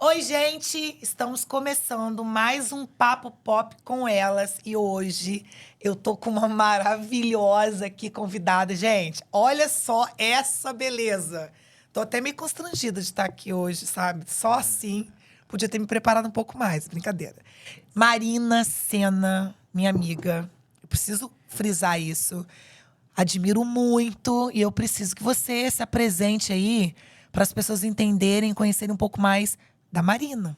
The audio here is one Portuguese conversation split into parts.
Oi, gente! Estamos começando mais um Papo Pop com elas. E hoje eu tô com uma maravilhosa aqui convidada. Gente, olha só essa beleza. Tô até meio constrangida de estar aqui hoje, sabe? Só assim. Podia ter me preparado um pouco mais, brincadeira. Marina Sena, minha amiga. Eu preciso frisar isso. Admiro muito e eu preciso que você se apresente aí para as pessoas entenderem, conhecerem um pouco mais da Marina.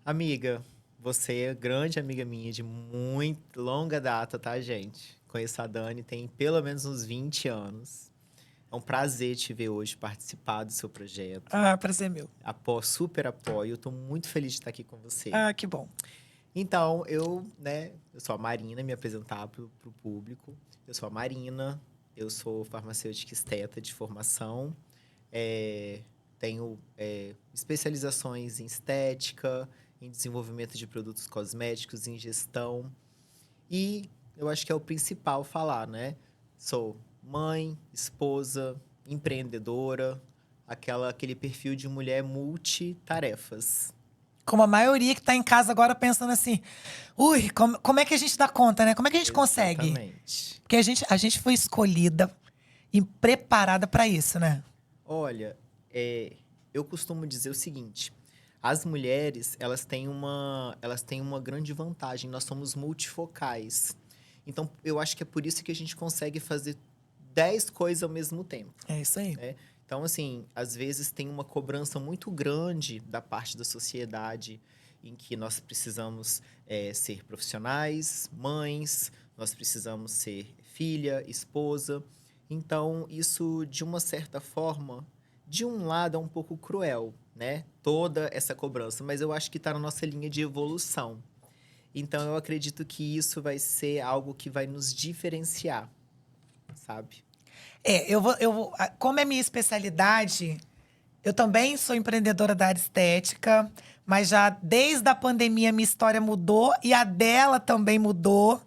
Amiga, você é grande amiga minha de muito longa data, tá, gente? Conheço a Dani tem pelo menos uns 20 anos. É um prazer te ver hoje participar do seu projeto. Ah, prazer meu. Super apoio. Eu tô muito feliz de estar aqui com você. Ah, que bom. Então, eu sou a Marina, me apresentar pro público. Eu sou a Marina, eu sou farmacêutica esteta de formação. É, tenho especializações em estética, em desenvolvimento de produtos cosméticos, em gestão. E eu acho que é o principal falar, né? Sou mãe, esposa, empreendedora, aquele perfil de mulher multitarefas. Como a maioria que tá em casa agora pensando assim, ui, como é que a gente dá conta, né? Como é que a gente consegue? Exatamente. Porque a gente foi escolhida e preparada para isso, né? Olha, eu costumo dizer o seguinte: as mulheres, elas têm uma grande vantagem. Nós somos multifocais. Então, eu acho que é por isso que a gente consegue fazer 10 coisas ao mesmo tempo, É isso aí. né? Então, assim, às vezes tem uma cobrança muito grande da parte da sociedade em que nós precisamos ser profissionais, mães, nós precisamos ser filha, esposa. Então, isso, de uma certa forma, de um lado é um pouco cruel, né? Toda essa cobrança, mas eu acho que está na nossa linha de evolução. Então, eu acredito que isso vai ser algo que vai nos diferenciar, sabe? Como é minha especialidade, eu também sou empreendedora da área estética, mas já desde a pandemia minha história mudou e a dela também mudou.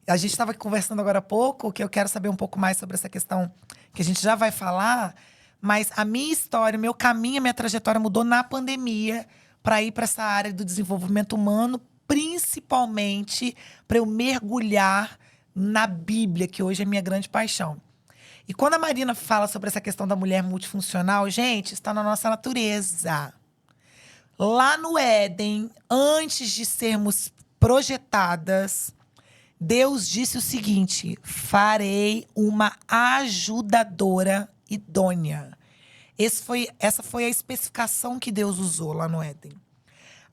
A gente estava conversando agora há pouco, que eu quero saber um pouco mais sobre essa questão que a gente já vai falar, mas a minha história, o meu caminho, a minha trajetória mudou na pandemia para ir para essa área do desenvolvimento humano, principalmente para eu mergulhar na Bíblia, que hoje é minha grande paixão. E quando a Marina fala sobre essa questão da mulher multifuncional, gente, está na nossa natureza. Lá no Éden, antes de sermos projetadas, Deus disse o seguinte: farei uma ajudadora idônea. Essa foi a especificação que Deus usou lá no Éden.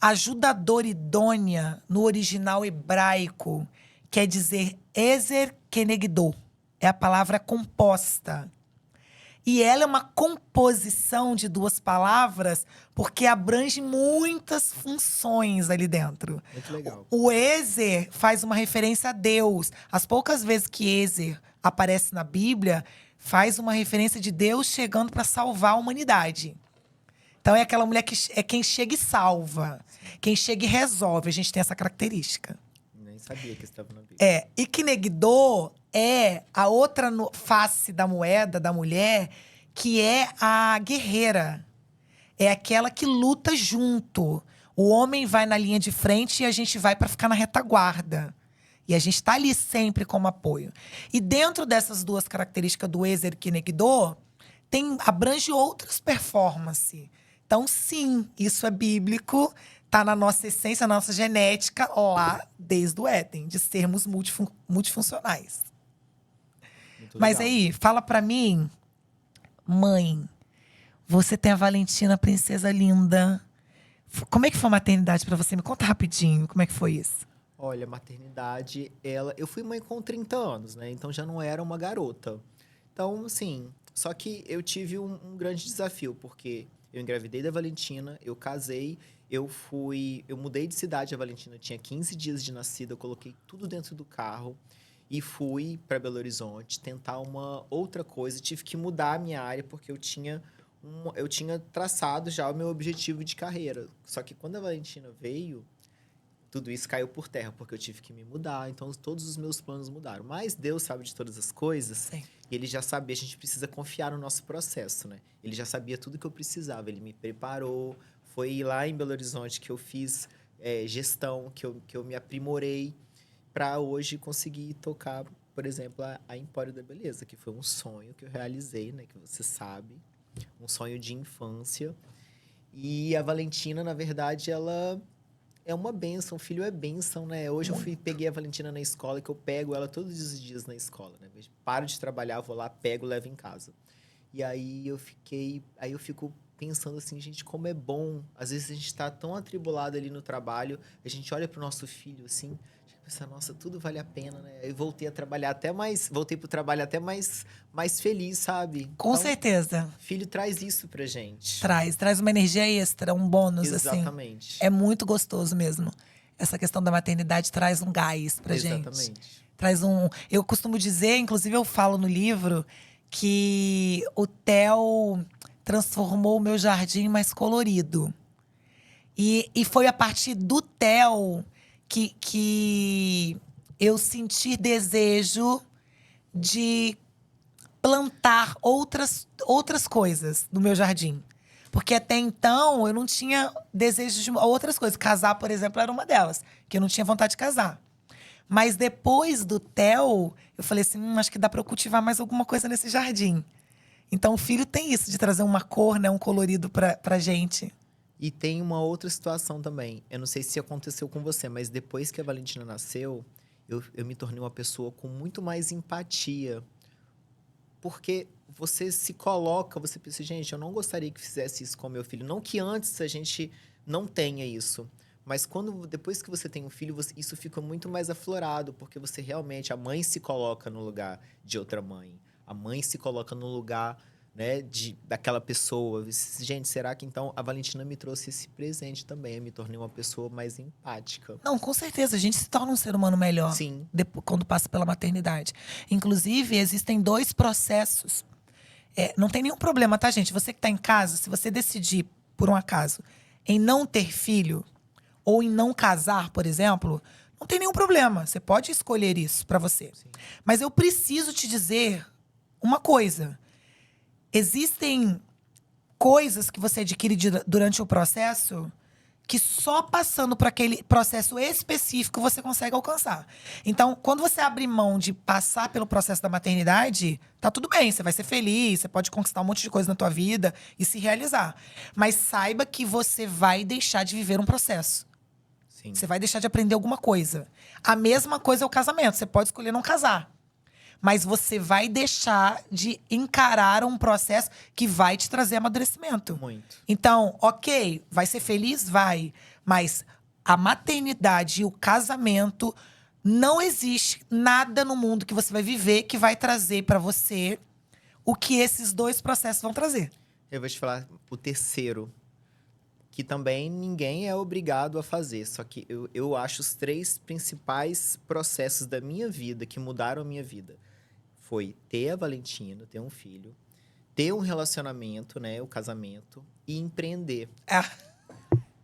Ajudadora idônea, no original hebraico, quer dizer Ezer Kenegdo. É a palavra composta. E ela é uma composição de duas palavras porque abrange muitas funções ali dentro. Muito legal. O Ezer faz uma referência a Deus. As poucas vezes que Ezer aparece na Bíblia, faz uma referência de Deus chegando para salvar a humanidade. Então é aquela mulher que é quem chega e salva, quem chega e resolve. A gente tem essa característica. Nem sabia que estava na Bíblia. E Kinegdo é a outra face da moeda da mulher, que é a guerreira. É aquela que luta junto. O homem vai na linha de frente e a gente vai para ficar na retaguarda. E a gente está ali sempre como apoio. E dentro dessas duas características do Ezer Kinegdo, abrange outras performances. Então, sim, isso é bíblico, tá na nossa essência, na nossa genética, lá desde o Éden, de sermos multifuncionais. Muito Mas legal. aí, fala pra mim, mãe, você tem a Valentina, princesa linda. Como é que foi a maternidade pra você? Me conta rapidinho, como é que foi isso? Olha, maternidade, eu fui mãe com 30 anos, né? Então já não era uma garota. Então, assim, só que eu tive um grande desafio, porque eu engravidei da Valentina, eu casei, eu mudei de cidade, a Valentina tinha 15 dias de nascida, eu coloquei tudo dentro do carro e fui para Belo Horizonte tentar uma outra coisa. Tive que mudar a minha área, porque eu tinha traçado já o meu objetivo de carreira. Só que quando a Valentina veio, tudo isso caiu por terra, porque eu tive que me mudar. Então, todos os meus planos mudaram. Mas Deus sabe de todas as coisas. Sim. E Ele já sabia, a gente precisa confiar no nosso processo, né? Ele já sabia tudo que eu precisava. Ele me preparou. Foi lá em Belo Horizonte que eu fiz gestão, que eu me aprimorei para hoje conseguir tocar, por exemplo, a Empório da Beleza, que foi um sonho que eu realizei, né? Que você sabe, um sonho de infância. E a Valentina, na verdade, ela é uma bênção, o filho é bênção, né? Hoje peguei a Valentina na escola, que eu pego ela todos os dias na escola, né? Paro de trabalhar, vou lá, pego, levo em casa. E aí eu fico pensando assim, gente, como é bom. Às vezes a gente tá tão atribulado ali no trabalho, a gente olha pro nosso filho assim, a gente pensa, nossa, tudo vale a pena, né? Aí voltei a trabalhar voltei pro trabalho até mais feliz, sabe? Com Então, certeza. filho traz isso pra gente. Traz uma energia extra, um bônus, assim. Exatamente. É muito gostoso mesmo. Essa questão da maternidade traz um gás pra gente. Exatamente. Traz um. Eu costumo dizer, inclusive eu falo no livro, que o Theo transformou o meu jardim mais colorido. E foi a partir do Theo que eu senti desejo de plantar outras coisas no meu jardim. Porque até então eu não tinha desejo de outras coisas. Casar, por exemplo, era uma delas, que eu não tinha vontade de casar. Mas depois do Theo, eu falei assim: acho que dá para eu cultivar mais alguma coisa nesse jardim. Então o filho tem isso de trazer uma cor, né, um colorido pra gente. E tem uma outra situação também. Eu não sei se aconteceu com você, mas depois que a Valentina nasceu, eu me tornei uma pessoa com muito mais empatia. Porque você se coloca, você pensa, gente, eu não gostaria que fizesse isso com meu filho. Não que antes a gente não tenha isso. Mas depois que você tem um filho, isso fica muito mais aflorado, porque você realmente, a mãe se coloca no lugar de outra mãe. A mãe se coloca no lugar, né, daquela pessoa. Gente, será que então a Valentina me trouxe esse presente também? Eu me tornei uma pessoa mais empática. Não, com certeza, a gente se torna um ser humano melhor Sim, quando passa pela maternidade. Inclusive, existem 2 processos. Não tem nenhum problema, tá, gente? Você que tá em casa, se você decidir, por um acaso, em não ter filho ou em não casar, por exemplo, não tem nenhum problema. Você pode escolher isso pra você. sim. Mas eu preciso te dizer uma coisa. Existem coisas que você adquire durante o processo que só passando por aquele processo específico você consegue alcançar. Então, quando você abre mão de passar pelo processo da maternidade, tá tudo bem, você vai ser feliz, você pode conquistar um monte de coisa na tua vida e se realizar. Mas saiba que você vai deixar de viver um processo. Sim. Você vai deixar de aprender alguma coisa. A mesma coisa é o casamento, você pode escolher não casar. Mas você vai deixar de encarar um processo que vai te trazer amadurecimento. Muito. Então, ok, vai ser feliz? Vai. Mas a maternidade e o casamento, não existe nada no mundo que você vai viver que vai trazer pra você o que esses 2 processos vão trazer. Eu vou te falar o terceiro, que também ninguém é obrigado a fazer. Só que eu acho os 3 principais processos da minha vida que mudaram a minha vida. Foi ter a Valentina, ter um filho, ter um relacionamento, né, o casamento, e empreender. Ah,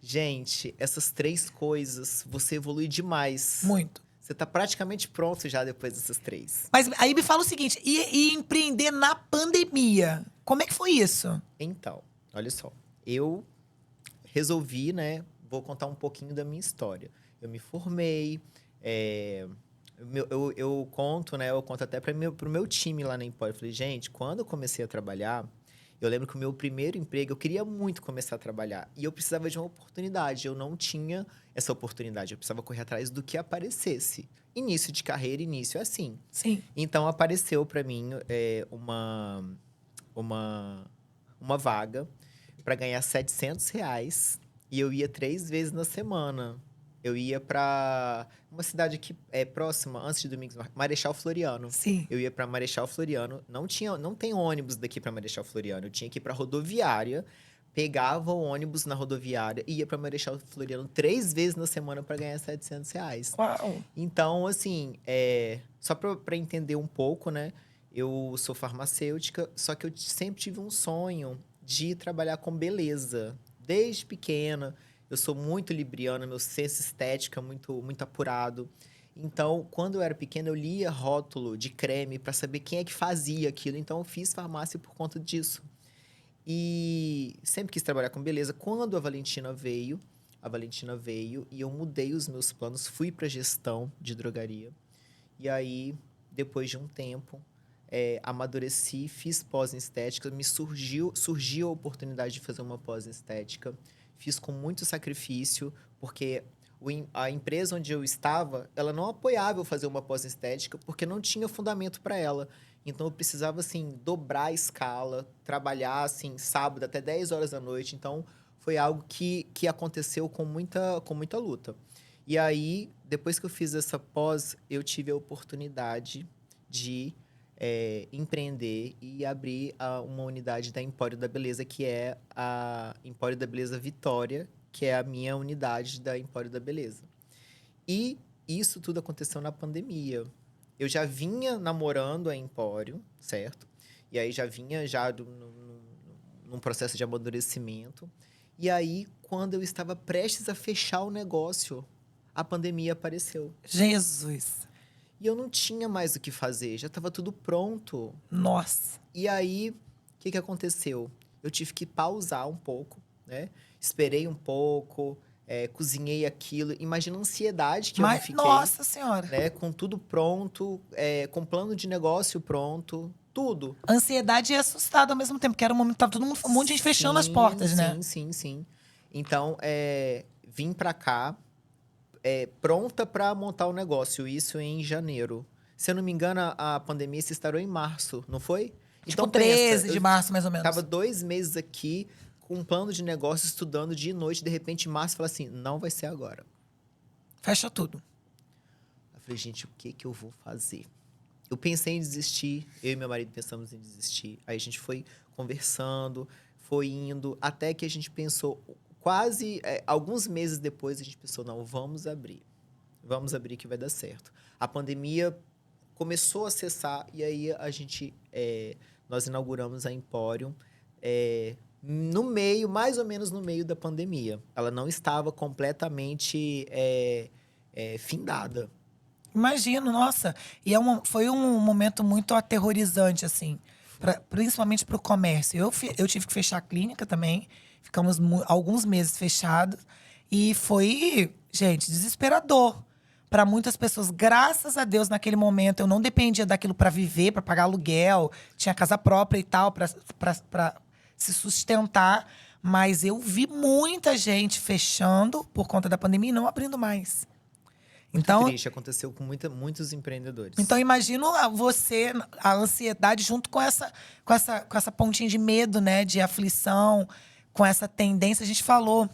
Gente, essas 3 coisas, você evolui demais. muito. Você tá praticamente pronto já depois dessas 3. Mas aí me fala o seguinte, e empreender na pandemia? Como é que foi isso? Então, olha só. Eu resolvi, né? Vou contar um pouquinho da minha história. Eu me formei, eu conto, né? Eu conto até pro meu time lá na Empório. Eu falei, gente, quando eu comecei a trabalhar, eu lembro que o meu primeiro emprego, eu queria muito começar a trabalhar. E eu precisava de uma oportunidade. Eu não tinha essa oportunidade. Eu precisava correr atrás do que aparecesse. Início de carreira, início é assim. Sim. Então, apareceu para mim uma vaga para ganhar R$ 700. E eu ia 3 vezes na semana. Eu ia para uma cidade aqui próxima, antes de Domingos, Marechal Floriano. Sim. Eu ia para Marechal Floriano. Não tem ônibus daqui para Marechal Floriano. Eu tinha que ir para rodoviária, pegava o ônibus na rodoviária e ia para Marechal Floriano 3 vezes na semana para ganhar R$ 700. Uau. Então, assim, só para entender um pouco, né? Eu sou farmacêutica, só que eu sempre tive um sonho de trabalhar com beleza. Desde pequena, eu sou muito libriana, meu senso estético é muito apurado. Então, quando eu era pequena, eu lia rótulo de creme para saber quem é que fazia aquilo. Então, eu fiz farmácia por conta disso. E sempre quis trabalhar com beleza. Quando a Valentina veio e eu mudei os meus planos, fui para gestão de drogaria. E aí, depois de um tempo, amadureci, fiz pós em estética, surgiu a oportunidade de fazer uma pós em estética. Fiz com muito sacrifício, porque a empresa onde eu estava, ela não apoiava eu fazer uma pós em estética, porque não tinha fundamento para ela. Então, eu precisava, assim, dobrar a escala, trabalhar, assim, sábado até 10 horas da noite. Então, foi algo que aconteceu com muita luta. E aí, depois que eu fiz essa pós, eu tive a oportunidade de empreender e abrir uma unidade da Empório da Beleza, que é a Empório da Beleza Vitória, que é a minha unidade da Empório da Beleza. E isso tudo aconteceu na pandemia. Eu já vinha namorando a Empório, certo? E aí já vinha num processo de amadurecimento. E aí, quando eu estava prestes a fechar o negócio, a pandemia apareceu. Jesus. E eu não tinha mais o que fazer, já estava tudo pronto. Nossa. E aí, o que aconteceu? Eu tive que pausar um pouco, né? Esperei um pouco, cozinhei aquilo. Imagina a ansiedade que eu não fiquei. Nossa Senhora. Né? Com tudo pronto, com plano de negócio pronto, tudo. Ansiedade e assustado ao mesmo tempo, porque era um momento, tava todo mundo, um monte de gente fechando as portas, né? Sim. Então, vim pra cá, pronta pra montar o negócio, isso em janeiro. Se eu não me engano, a pandemia se estourou em março, não foi? Tipo, Então, 13 de março, mais ou menos. Tava 2 meses aqui, com um plano de negócio, estudando dia e noite, de repente, em março, fala assim, não vai ser agora. Fecha tudo. Eu falei, gente, o que eu vou fazer? Eu pensei em desistir, eu e meu marido pensamos em desistir. Aí a gente foi conversando, foi indo, até que a gente pensou, quase alguns meses depois, a gente pensou, não, vamos abrir que vai dar certo. A pandemia começou a cessar e aí nós inauguramos a Emporium no meio, mais ou menos no meio da pandemia. Ela não estava completamente findada. Imagino, nossa. E foi um momento muito aterrorizante, assim. Principalmente para o comércio. Eu tive que fechar a clínica também. Ficamos alguns meses fechados. E foi, gente, desesperador para muitas pessoas. Graças a Deus, naquele momento, eu não dependia daquilo para viver, para pagar aluguel. Tinha casa própria e tal, para se sustentar. Mas eu vi muita gente fechando por conta da pandemia e não abrindo mais. Então, triste, aconteceu com muitos empreendedores. Então, imagino a ansiedade junto com essa pontinha de medo, né? De aflição, com essa tendência. A gente falou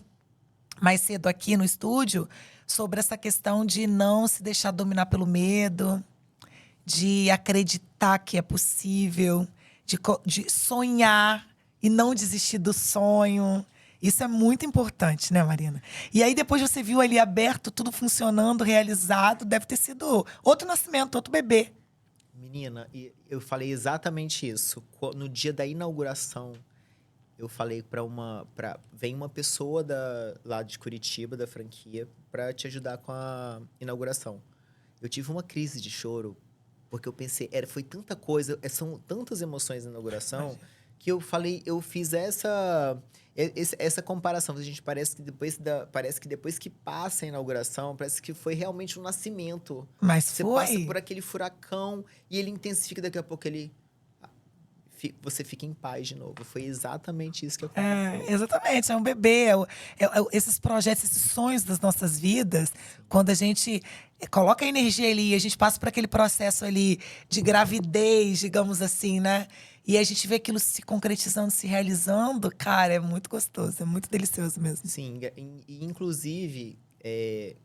mais cedo aqui no estúdio sobre essa questão de não se deixar dominar pelo medo, de acreditar que é possível, de sonhar e não desistir do sonho. Isso é muito importante, né, Marina? E aí, depois você viu ali aberto, tudo funcionando, realizado. Deve ter sido outro nascimento, outro bebê. Menina, eu falei exatamente isso. No dia da inauguração, eu falei vem uma pessoa lá de Curitiba, da franquia, para te ajudar com a inauguração. Eu tive uma crise de choro, porque eu pensei, foi tanta coisa, são tantas emoções na inauguração, que eu fiz essa comparação. A gente parece que depois que passa a inauguração, parece que foi realmente um nascimento. Mas você passa por aquele furacão e ele intensifica, daqui a pouco você fica em paz de novo. Foi exatamente isso que aconteceu. Exatamente, é um bebê. Esses projetos, esses sonhos das nossas vidas, quando a gente coloca a energia ali, a gente passa por aquele processo ali de gravidez, digamos assim, né? E a gente vê aquilo se concretizando, se realizando, cara, é muito gostoso, é muito delicioso mesmo. Sim, e inclusive, é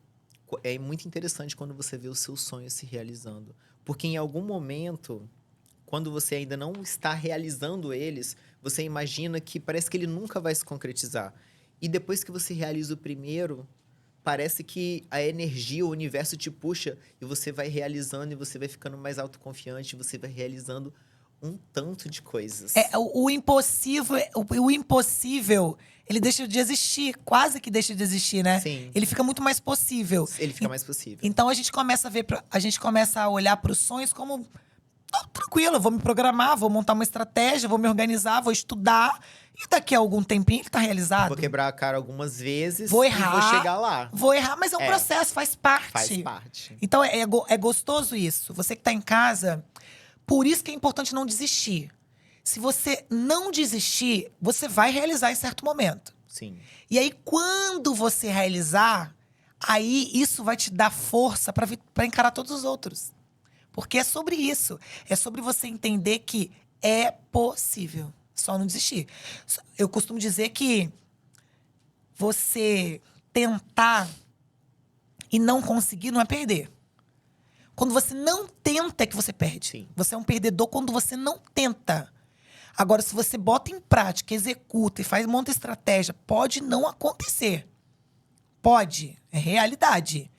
muito interessante quando você vê os seus sonhos se realizando. Porque em algum momento, quando você ainda não está realizando eles, você imagina que parece que ele nunca vai se concretizar. E depois que você realiza o primeiro, parece que a energia, o universo te puxa e você vai realizando e você vai ficando mais autoconfiante, você vai realizando um tanto de coisas. O impossível, ele deixa de existir, quase que deixa de existir, né? Sim. Ele fica muito mais possível. Ele fica mais possível. Então a gente começa a olhar para os sonhos como Não, tranquilo, eu vou me programar, vou montar uma estratégia, vou me organizar, vou estudar. E daqui a algum tempinho ele tá realizado. Vou quebrar a cara algumas vezes Vou e vou errar, chegar lá. mas é um É, processo, faz faz parte. parte. Então é gostoso isso. Você que tá em casa, por isso que é importante não desistir. Se você não desistir, você vai realizar em certo momento. Sim. E aí, quando você realizar, aí isso vai te dar força para encarar todos os outros. Porque é sobre isso. É sobre você entender que é possível. Só não desistir. Eu costumo dizer que você tentar e não conseguir não é perder. Quando você não tenta é que você perde. Sim. Você é um perdedor quando você não tenta. Agora, se você bota em prática, executa e monta estratégia, pode não acontecer. Pode. É realidade.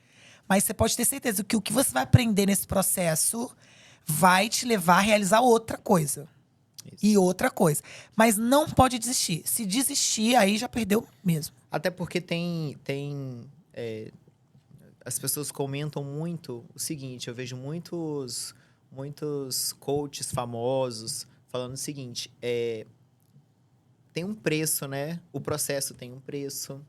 Mas você pode ter certeza que o que você vai aprender nesse processo vai te levar a realizar outra coisa. Isso. E outra coisa. Mas não pode desistir. Se desistir, aí já perdeu mesmo. Até porque as pessoas comentam muito o seguinte, eu vejo muitos coaches famosos falando o seguinte, tem um preço, né? O processo tem um preço,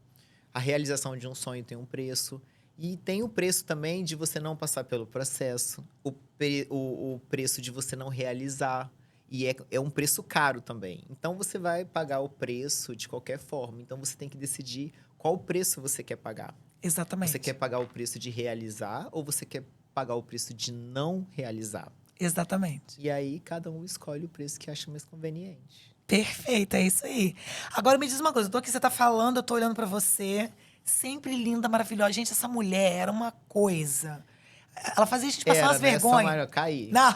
a realização de um sonho tem um preço, e tem o preço também de você não passar pelo processo, o preço de você não realizar, e é um preço caro também. Então, você vai pagar o preço de qualquer forma, então você tem que decidir qual preço você quer pagar. Exatamente. Você quer pagar o preço de realizar ou você quer pagar o preço de não realizar? Exatamente. E aí, cada um escolhe o preço que acha mais conveniente. Perfeito, é isso aí. Agora me diz uma coisa, eu tô aqui, você tá falando, eu tô olhando pra você. Sempre linda, maravilhosa. Gente, essa mulher era uma coisa. Ela fazia a gente passar umas Né? Só vergonhas. Mario cair. Não.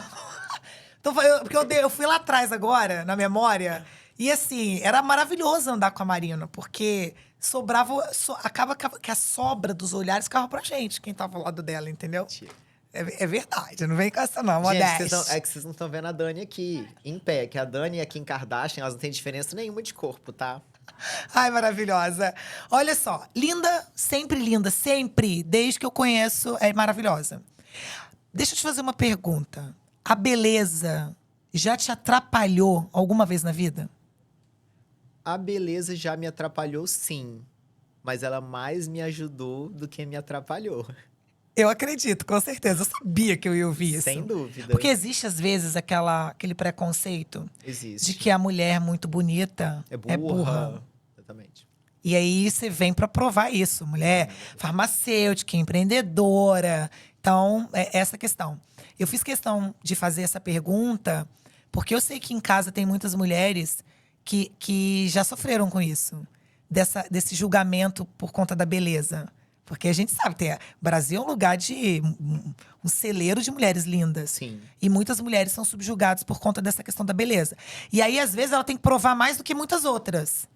Porque eu fui lá atrás agora, na memória. E assim, era maravilhoso andar com a Marina, porque acaba que a sobra dos olhares ficava pra gente, quem tava ao lado dela, entendeu? Mentira. É verdade, não vem com essa não, Gente, modéstia. é que vocês não estão vendo a Dani aqui, em pé. Que a Dani e a Kim Kardashian, elas não têm diferença nenhuma de corpo, tá? Ai, maravilhosa. Olha só, linda, sempre, desde que eu conheço, é maravilhosa. Deixa eu te fazer uma pergunta. A beleza já te atrapalhou alguma vez na vida? A beleza já me atrapalhou, sim. Mas ela mais me ajudou do que me atrapalhou. Eu acredito, com certeza. Eu sabia que eu ia ouvir isso. Sem dúvida. Porque existe, às vezes, aquele preconceito de Existe. que a mulher muito bonita É é burra. Exatamente. E aí você vem pra provar isso. Mulher farmacêutica, empreendedora. Então, é essa questão. Eu fiz questão de fazer essa pergunta porque eu sei que em casa tem muitas mulheres que já sofreram com isso. Desse julgamento por conta da beleza. Porque a gente sabe, Brasil é um lugar de um celeiro de mulheres lindas. Sim. E muitas mulheres são subjugadas por conta dessa questão da beleza. E aí, às vezes, ela tem que provar mais do que muitas outras.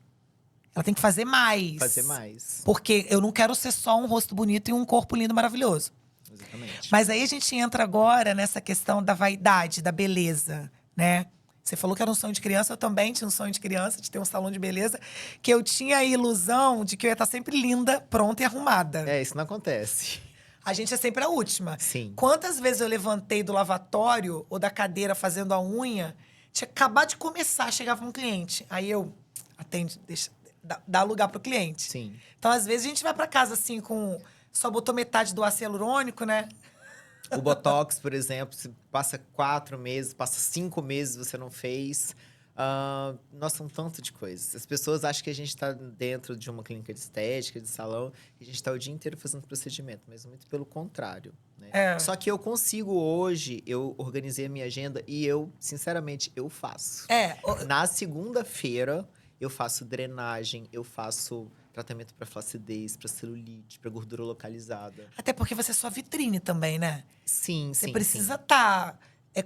Ela tem que fazer mais. Fazer mais. Porque eu não quero ser só um rosto bonito e um corpo lindo, maravilhoso. Exatamente. Mas aí a gente entra agora nessa questão da vaidade, da beleza, né? Você falou que era um sonho de criança, eu também tinha um sonho de criança, de ter um salão de beleza, que eu tinha a ilusão de que eu ia estar sempre linda, pronta e arrumada. Isso não acontece. A gente é sempre a última. Sim. Quantas vezes eu levantei do lavatório ou da cadeira fazendo a unha, tinha acabado de começar, chegava um cliente. Aí eu atende, dá lugar pro cliente. Sim. Então, às vezes, a gente vai pra casa assim com. Só botou metade do ácido hialurônico, né? O Botox, por exemplo, se passa 4 meses, passa 5 meses você não fez. Nossa, um tanto de coisas. As pessoas acham que a gente está dentro de uma clínica de estética, de salão, e a gente está o dia inteiro fazendo procedimento, mas muito pelo contrário. Né? É. Só que eu consigo hoje, eu organizei a minha agenda e eu, sinceramente, eu faço. Na segunda-feira, eu faço drenagem, eu faço tratamento para flacidez, para celulite, para gordura localizada. Até porque você é sua vitrine também, né? Sim, Você sim, precisa estar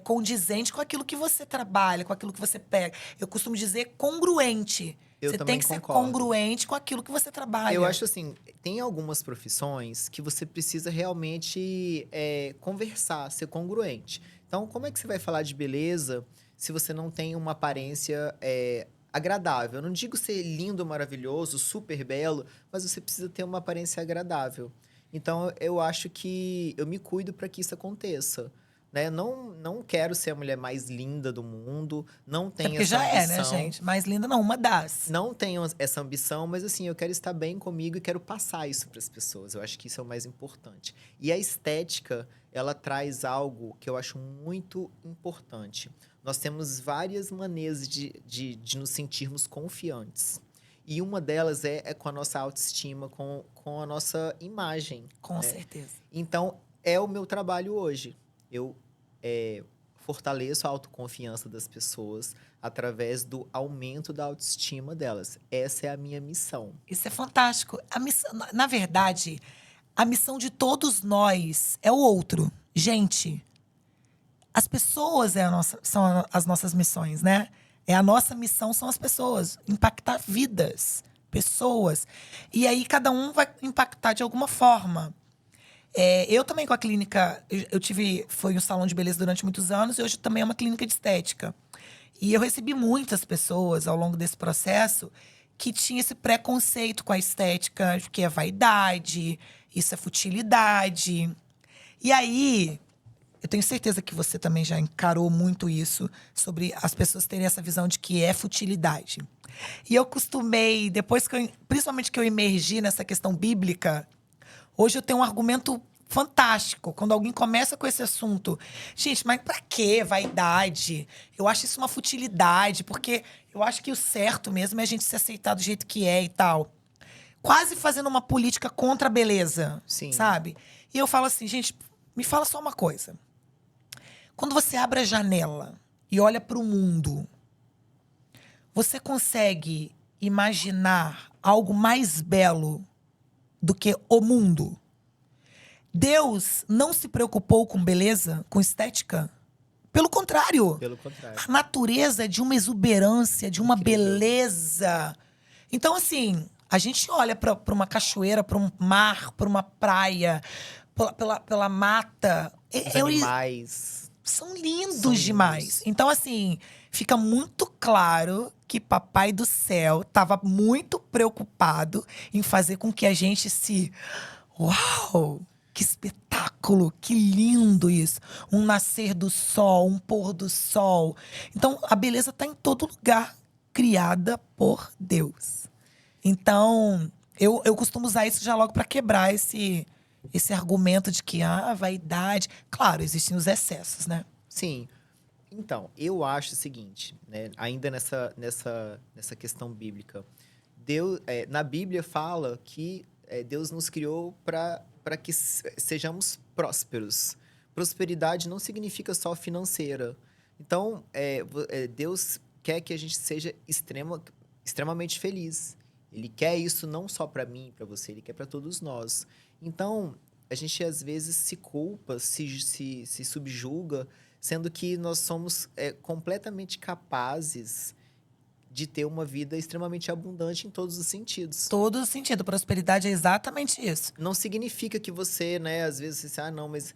condizente com aquilo que você trabalha, com aquilo que você pega. Eu costumo dizer congruente. Eu você também tem que ser concordo. congruente com aquilo que você trabalha. Eu acho assim, tem algumas profissões que você precisa realmente conversar, ser congruente. Então, como é que você vai falar de beleza se você não tem uma aparência agradável? Eu não digo ser lindo, maravilhoso, super belo, mas você precisa ter uma aparência agradável. Então, eu acho que eu me cuido para que isso aconteça. né? Não quero ser a mulher mais linda do mundo, não Até tenho porque essa já é, né, ambição. gente? Mais linda não, uma das. Não tenho essa ambição, mas assim, eu quero estar bem comigo e quero passar isso para as pessoas. Eu acho que isso é o mais importante. E a estética, ela traz algo que eu acho muito importante. Nós temos várias maneiras de nos sentirmos confiantes. E uma delas é com a nossa autoestima, com a nossa imagem, Com né? certeza. Então, é o meu trabalho hoje. Eu fortaleço a autoconfiança das pessoas através do aumento da autoestima delas. Essa é a minha missão. Isso é fantástico. A missão, na verdade, a missão de todos nós é o outro. Gente, as pessoas são as nossas missões, né? A nossa missão são as pessoas. Impactar vidas, pessoas. E aí cada um vai impactar de alguma forma. Eu também com a clínica, foi um salão de beleza durante muitos anos e hoje também é uma clínica de estética. E eu recebi muitas pessoas ao longo desse processo que tinham esse preconceito com a estética, que é vaidade, isso é futilidade. E aí, eu tenho certeza que você também já encarou muito isso, sobre as pessoas terem essa visão de que é futilidade. E eu costumei, principalmente que eu emergi nessa questão bíblica, hoje eu tenho um argumento fantástico. Quando alguém começa com esse assunto, gente, mas pra quê vaidade? Eu acho isso uma futilidade, porque eu acho que o certo mesmo é a gente se aceitar do jeito que é e tal. Quase fazendo uma política contra a beleza, Sim. sabe? E eu falo assim, gente, me fala só uma coisa. Quando você abre a janela e olha para o mundo, você consegue imaginar algo mais belo do que o mundo? Deus não se preocupou com beleza, com estética? Pelo contrário. Pelo contrário. A natureza é de uma exuberância, de uma Incrível. beleza. Então, assim, a gente olha para uma cachoeira, para um mar, para uma praia, pela mata. Os animais. São lindos São lindos. demais. Então, assim, fica muito claro que Papai do Céu estava muito preocupado em fazer com que a gente se... Uau! Que espetáculo! Que lindo isso! Um nascer do sol, um pôr do sol. Então, a beleza está em todo lugar, criada por Deus. Então, eu costumo usar isso já logo para quebrar esse argumento de que, vaidade. Claro, existem os excessos, né? Sim. Então, eu acho o seguinte, né? Ainda nessa questão bíblica. Na Bíblia fala que Deus nos criou para que sejamos prósperos. Prosperidade não significa só financeira. Então, Deus quer que a gente seja extremamente feliz. Ele quer isso não só para mim, para você, ele quer para todos nós. Então, a gente às vezes se culpa, se subjuga, sendo que nós somos completamente capazes de ter uma vida extremamente abundante em todos os sentidos. Todo o sentido. Prosperidade é exatamente isso. Não significa que você, né, às vezes você não, mas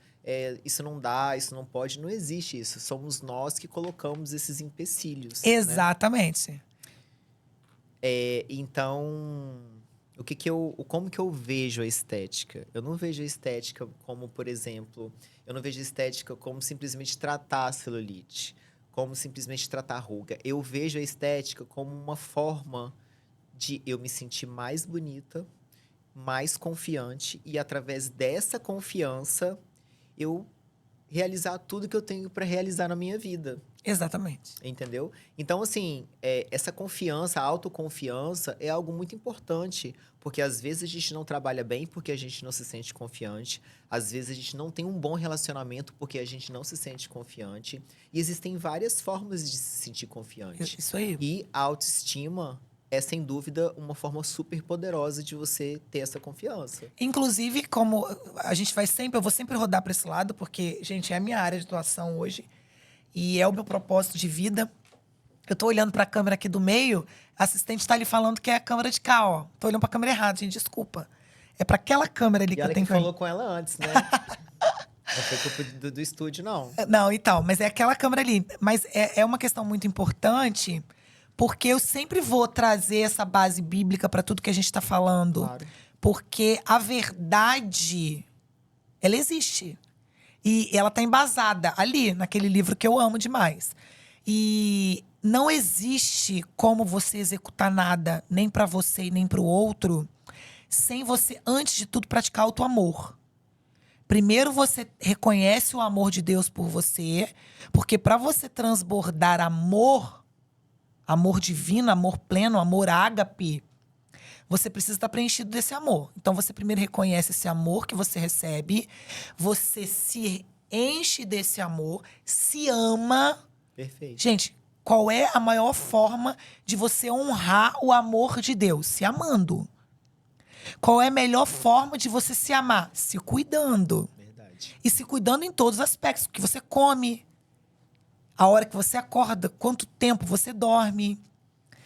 isso não dá, isso não pode. Não existe isso. Somos nós que colocamos esses empecilhos. Exatamente. Né? Então, como que eu vejo a estética? Eu não vejo a estética como, por exemplo, eu não vejo a estética como simplesmente tratar a celulite, como simplesmente tratar a ruga. Eu vejo a estética como uma forma de eu me sentir mais bonita, mais confiante e através dessa confiança eu realizar tudo que eu tenho para realizar na minha vida. Exatamente. Entendeu? Então, assim, essa confiança, a autoconfiança é algo muito importante. Porque às vezes a gente não trabalha bem porque a gente não se sente confiante. Às vezes a gente não tem um bom relacionamento porque a gente não se sente confiante. E existem várias formas de se sentir confiante. Isso aí. E a autoestima é, sem dúvida, uma forma super poderosa de você ter essa confiança. Inclusive, como eu vou sempre rodar para esse lado, porque, gente, é a minha área de atuação hoje. E é o meu propósito de vida. Eu tô olhando para a câmera aqui do meio, a assistente tá ali falando que é a câmera de cá, ó. Tô olhando para a câmera errada, gente, desculpa. É para aquela câmera ali E que eu ela tenho que falou com ela antes, né? Não foi culpa do estúdio, não. Não, então, mas é aquela câmera ali. Mas é uma questão muito importante, porque eu sempre vou trazer essa base bíblica para tudo que a gente está falando. Claro. Porque a verdade, ela existe. E ela tá embasada ali, naquele livro que eu amo demais. E não existe como você executar nada, nem pra você e nem pro outro, sem você, antes de tudo, praticar o teu amor. Primeiro você reconhece o amor de Deus por você, porque para você transbordar amor, amor divino, amor pleno, amor ágape, você precisa estar preenchido desse amor. Então você primeiro reconhece esse amor que você recebe, você se enche desse amor, se ama. Perfeito. Gente, qual é a maior forma de você honrar o amor de Deus? Se amando. Qual é a melhor forma de você se amar? Se cuidando. Verdade. E se cuidando em todos os aspectos. O que você come, a hora que você acorda, quanto tempo você dorme,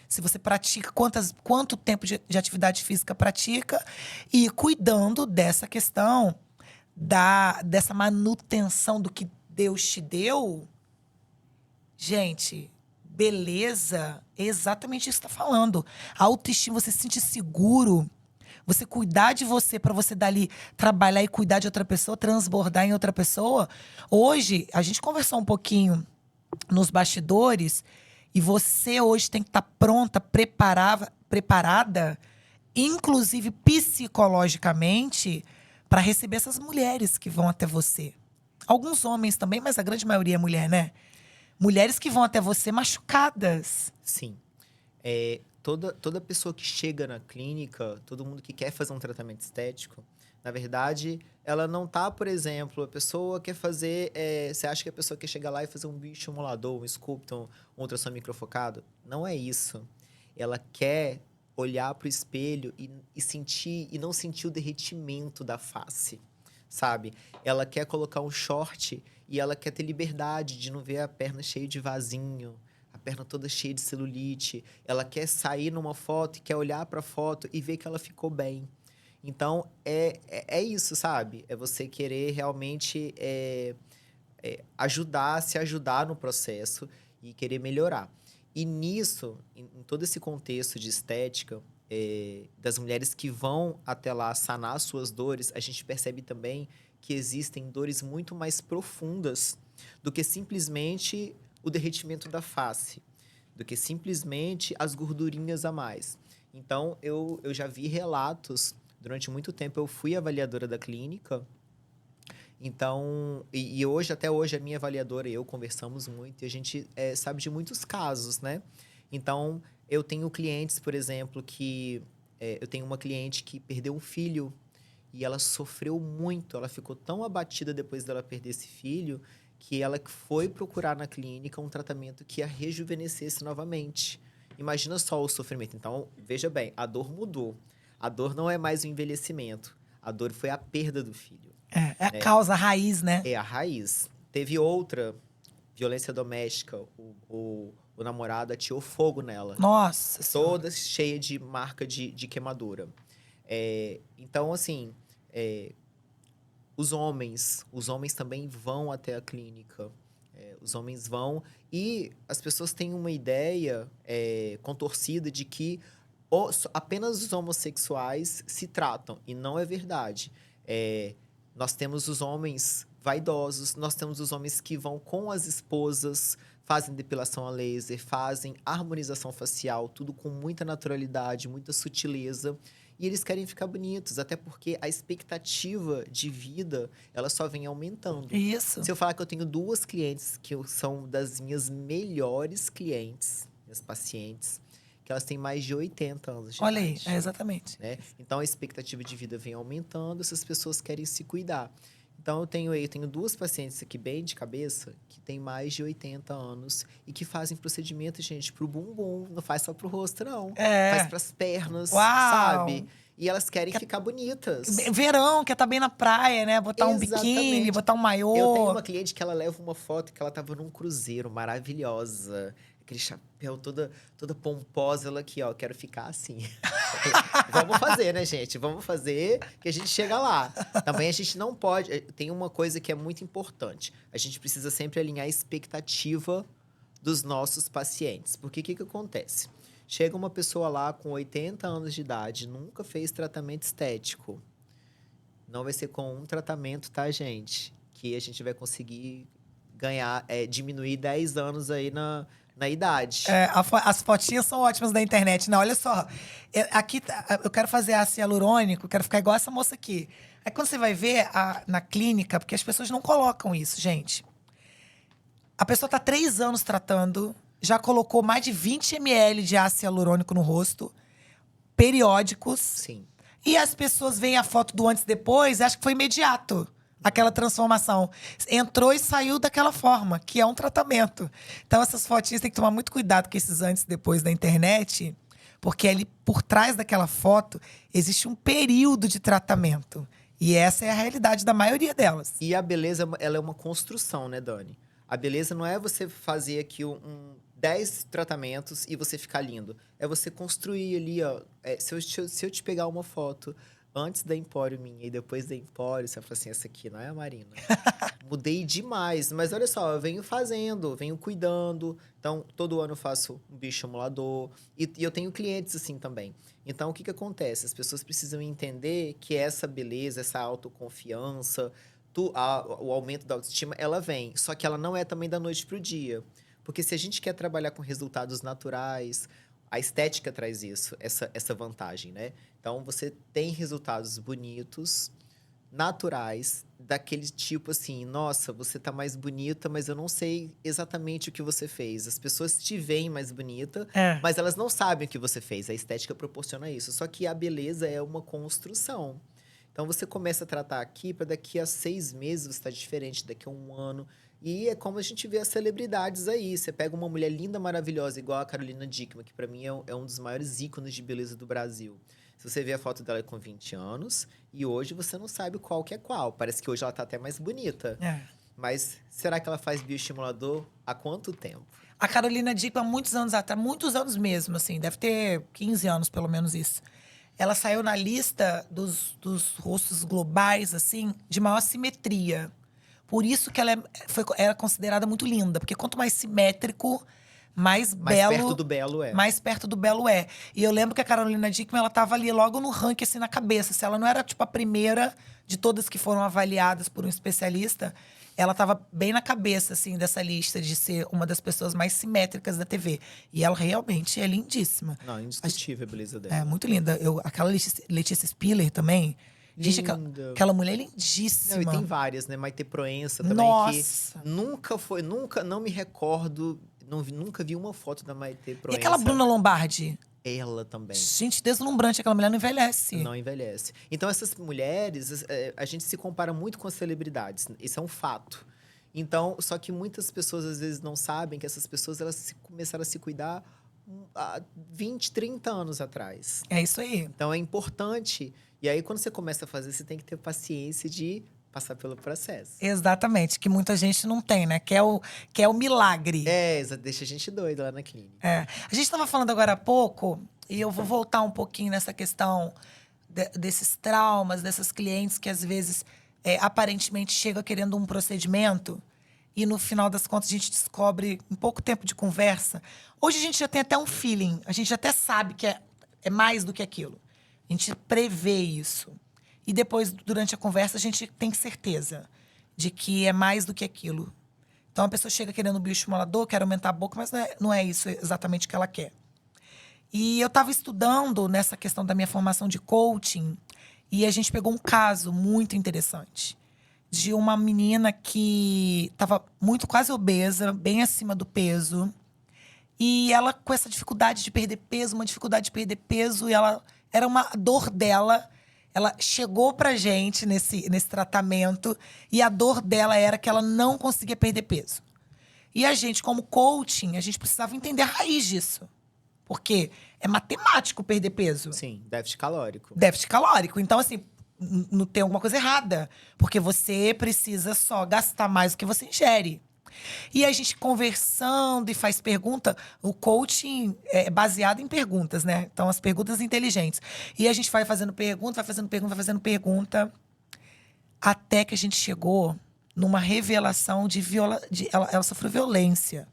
se você pratica, quanto tempo de atividade física pratica. E cuidando dessa questão, dessa manutenção do que Deus te deu. Gente, beleza é exatamente isso que está falando. A autoestima, você se sentir seguro. Você cuidar de você para você dali trabalhar e cuidar de outra pessoa, transbordar em outra pessoa. Hoje, a gente conversou um pouquinho nos bastidores e você hoje tem que estar pronta, preparada, inclusive psicologicamente, para receber essas mulheres que vão até você. Alguns homens também, mas a grande maioria é mulher, né? Mulheres que vão até você machucadas. Sim. Toda pessoa que chega na clínica, todo mundo que quer fazer um tratamento estético, na verdade, ela não tá, por exemplo, a pessoa quer fazer. Você acha que a pessoa quer chegar lá e fazer um bioestimulador, um Sculpton, um ultrassom microfocado? Não é isso. Ela quer olhar pro espelho e sentir, e não sentir o derretimento da face, sabe? Ela quer colocar um short e ela quer ter liberdade de não ver a perna cheia de vasinho, a perna toda cheia de celulite. Ela quer sair numa foto e quer olhar para a foto e ver que ela ficou bem. Então, é isso, sabe? É você querer realmente se ajudar no processo e querer melhorar. E nisso, em todo esse contexto de estética, das mulheres que vão até lá sanar suas dores, a gente percebe também que existem dores muito mais profundas do que simplesmente o derretimento da face, do que simplesmente as gordurinhas a mais. Então, eu já vi relatos, durante muito tempo eu fui avaliadora da clínica, então, e hoje, até hoje, a minha avaliadora e eu conversamos muito, e a gente sabe de muitos casos, né? Então, eu tenho clientes, por exemplo, eu tenho uma cliente que perdeu um filho e ela sofreu muito, ela ficou tão abatida depois dela perder esse filho, que ela foi procurar na clínica um tratamento que a rejuvenescesse novamente. Imagina só o sofrimento. Então, veja bem, a dor mudou. A dor não é mais o envelhecimento. A dor foi a perda do filho. É a Né? causa, a raiz, né? É a raiz. Teve outra violência doméstica. O namorado atirou fogo nela. Nossa Senhora. Toda cheia de marca de queimadura. Então, assim, os homens também vão até a clínica. Os homens vão e as pessoas têm uma ideia contorcida de que apenas os homossexuais se tratam. E não é verdade. Nós temos os homens vaidosos, nós temos os homens que vão com as esposas, fazem depilação a laser, fazem harmonização facial, tudo com muita naturalidade, muita sutileza. E eles querem ficar bonitos, até porque a expectativa de vida, ela só vem aumentando. Isso. Se eu falar que eu tenho 2 clientes que são das minhas melhores clientes, minhas pacientes, que elas têm mais de 80 anos de Olha aí, idade. exatamente. Né? Então, a expectativa de vida vem aumentando, essas pessoas querem se cuidar. Então, eu tenho 2 pacientes aqui bem de cabeça que têm mais de 80 anos e que fazem procedimento, gente, pro bumbum. Não faz só pro rosto, não. Faz pras pernas, Uau! sabe? E elas querem ficar bonitas. Verão, quer estar bem na praia, né? Botar um biquíni, Exatamente. botar um maiô. Eu tenho uma cliente que ela leva uma foto que ela tava num cruzeiro, maravilhosa. Aquele chapéu toda pomposa. Ela aqui, ó, quero ficar assim. Vamos fazer, né, gente? Vamos fazer que a gente chega lá. Também a gente não pode... Tem uma coisa que é muito importante. A gente precisa sempre alinhar a expectativa dos nossos pacientes. Porque o que acontece? Chega uma pessoa lá com 80 anos de idade, nunca fez tratamento estético. Não vai ser com um tratamento, tá, gente? que a gente vai conseguir ganhar, diminuir 10 anos aí na idade. As fotinhas são ótimas da internet, né? Olha só. Aqui, eu quero fazer ácido hialurônico, quero ficar igual essa moça aqui. Aí quando você vai ver na clínica, porque as pessoas não colocam isso, gente. A pessoa tá 3 anos tratando, já colocou mais de 20 ml de ácido hialurônico no rosto, periódicos. Sim. E as pessoas veem a foto do antes e depois e acham que foi imediato. Aquela transformação. Entrou e saiu daquela forma, que é um tratamento. Então, essas fotinhas tem que tomar muito cuidado com esses antes e depois da internet, porque ali por trás daquela foto existe um período de tratamento. E essa é a realidade da maioria delas. E a beleza, ela é uma construção, né, Dani? A beleza não é você fazer aqui 10 tratamentos e você ficar lindo. É você construir ali, ó. Se eu te pegar uma foto antes da Empório minha e depois da Empório, você fala assim, essa aqui não é a Marina. Mudei demais. Mas olha só, eu venho fazendo, venho cuidando. Então, todo ano eu faço um bioestimulador. E eu tenho clientes assim também. Então, o que acontece? As pessoas precisam entender que essa beleza, essa autoconfiança, o aumento da autoestima, ela vem. Só que ela não é também da noite pro dia. Porque se a gente quer trabalhar com resultados naturais, a estética traz isso, essa vantagem, né? Então, você tem resultados bonitos, naturais, daquele tipo assim, nossa, você tá mais bonita, mas eu não sei exatamente o que você fez. As pessoas te veem mais bonita, mas elas não sabem o que você fez. A estética proporciona isso. Só que a beleza é uma construção. Então, você começa a tratar aqui, para daqui a 6 meses você tá diferente, daqui a 1 ano. E é como a gente vê as celebridades aí. Você pega uma mulher linda, maravilhosa, igual a Carolina Dickmann, que para mim é um dos maiores ícones de beleza do Brasil. Se você vê a foto dela com 20 anos, e hoje você não sabe qual que é qual. Parece que hoje ela tá até mais bonita. Mas será que ela faz bioestimulador há quanto tempo? A Carolina Dickmann, muitos anos atrás, muitos anos mesmo, assim, deve ter 15 anos pelo menos isso. Ela saiu na lista dos rostos globais, assim, de maior simetria. Por isso que ela era considerada muito linda. Porque quanto mais simétrico, mais belo... Mais perto do belo é. Mais perto do belo é. E eu lembro que a Carolina Dickmann, ela tava ali logo no ranking, assim, na cabeça. Se ela não era, tipo, a primeira de todas que foram avaliadas por um especialista, ela tava bem na cabeça, assim, dessa lista de ser uma das pessoas mais simétricas da TV. E ela realmente é lindíssima. Não, indiscutível a beleza dela. É, muito linda. Aquela Letícia Spiller também. Gente, aquela mulher é lindíssima. Não, e tem várias, né? Maite Proença também, Nossa. que não me recordo, nunca vi uma foto da Maite Proença. E aquela Bruna Lombardi? Ela também. Gente, deslumbrante, aquela mulher não envelhece. Não envelhece. Então, essas mulheres, a gente se compara muito com as celebridades. Isso é um fato. Então, só que muitas pessoas, às vezes, não sabem que essas pessoas, elas começaram a se cuidar há 20, 30 anos atrás. É isso aí. Então, é importante. E aí, quando você começa a fazer, você tem que ter paciência de passar pelo processo. Exatamente, que muita gente não tem, né? Que é o milagre. Deixa a gente doida lá na clínica. A gente estava falando agora há pouco, e eu vou voltar um pouquinho nessa questão desses traumas, dessas clientes que às vezes aparentemente chegam querendo um procedimento e no final das contas a gente descobre, em pouco tempo de conversa. Hoje a gente já tem até um feeling, a gente até sabe que é mais do que aquilo. A gente prevê isso. E depois, durante a conversa, a gente tem certeza de que é mais do que aquilo. Então, a pessoa chega querendo um bioestimulador, quer aumentar a boca, mas não é isso exatamente o que ela quer. E eu estava estudando nessa questão da minha formação de coaching e a gente pegou um caso muito interessante de uma menina que estava quase obesa, bem acima do peso. E ela, com essa dificuldade de perder peso, e ela era uma dor dela. Ela chegou pra gente nesse tratamento e a dor dela era que ela não conseguia perder peso. E a gente, como coaching, a gente precisava entender a raiz disso. Porque é matemático perder peso. Sim, déficit calórico. Déficit calórico. Então, assim, não tem alguma coisa errada. Porque você precisa só gastar mais do que você ingere. E a gente conversando e faz pergunta, o coaching é baseado em perguntas, né? Então, as perguntas inteligentes. E a gente vai fazendo pergunta, até que a gente chegou numa revelação ela sofreu violência.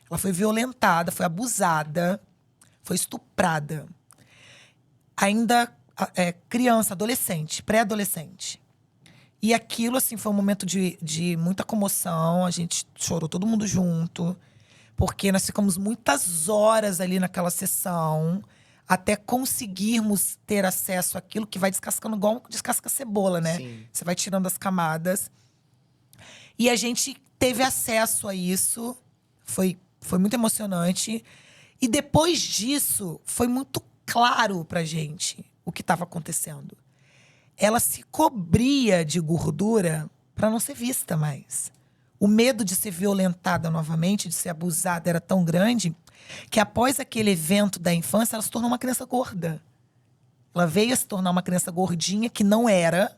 Ela foi violentada, foi abusada, foi estuprada. Ainda criança, adolescente, pré-adolescente. E aquilo, assim, foi um momento de muita comoção. A gente chorou todo mundo junto. Porque nós ficamos muitas horas ali naquela sessão até conseguirmos ter acesso àquilo que vai descascando igual descasca cebola, né? Sim. Você vai tirando as camadas. E a gente teve acesso a isso. Foi muito emocionante. E depois disso, foi muito claro pra gente o que estava acontecendo. Ela se cobria de gordura para não ser vista mais. O medo de ser violentada novamente, de ser abusada, era tão grande que após aquele evento da infância, ela se tornou uma criança gorda. Ela veio a se tornar uma criança gordinha, que não era.